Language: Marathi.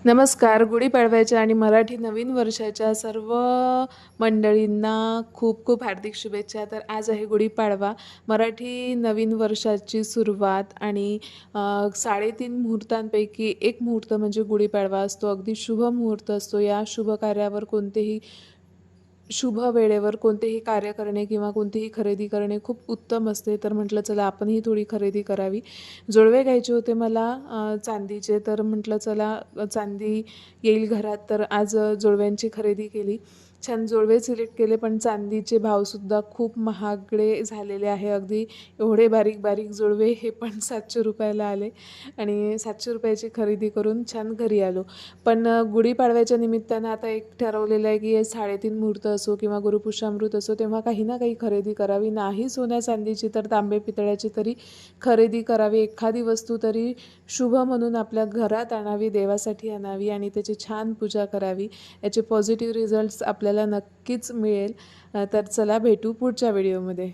नमस्कार. गुढीपाडव्याच्या आणि मराठी नवीन वर्षाच्या सर्व मंडळींना खूप खूप हार्दिक शुभेच्छा. तर आज आहे गुढीपाडवा. मराठी नवीन वर्षाची सुरुवात आणि 3.5 मुहूर्तांपैकी एक मुहूर्त म्हणजे गुढीपाडवा असतो. अगदी शुभ मुहूर्त असतो. या शुभ कार्यावर शुभ वेळेवर कोणतेही कार्य करणे किंवा कोणतीही खरेदी करणे खूप उत्तम असते. तर म्हटलं चला आपणही थोडी खरेदी करावी. जोडवे घ्यायचे होते मला चांदीचे. तर म्हटलं चला चांदी येईल घरात, तर आज जोडव्यांची खरेदी केली. छान जोडवे सिलेक्ट केले, पण चांदीचे भावसुद्धा खूप महागडे झालेले आहे. अगदी एवढे बारीक बारीक जोडवे हे पण 700 रुपयाला आले आणि 700 रुपयाची खरेदी करून छान घरी आलो. पण गुढीपाडव्याच्या निमित्तानं आता एक ठरवलेलं आहे की 3.5 मुहूर्त असो किंवा गुरुपुष्यामृत असो, तेव्हा काही ना काही खरेदी करावी. नाही सोन्या चांदीची तर तांबे पितळ्याची तरी खरेदी करावी. एखादी वस्तू तरी शुभ म्हणून आपल्या घरात आणावी, देवासाठी आणावी आणि त्याची छान पूजा करावी. याचे पॉझिटिव्ह रिझल्ट्स आपल्याला नक्कीच मिळेल. तर चला भेटू पुढच्या व्हिडिओमध्ये.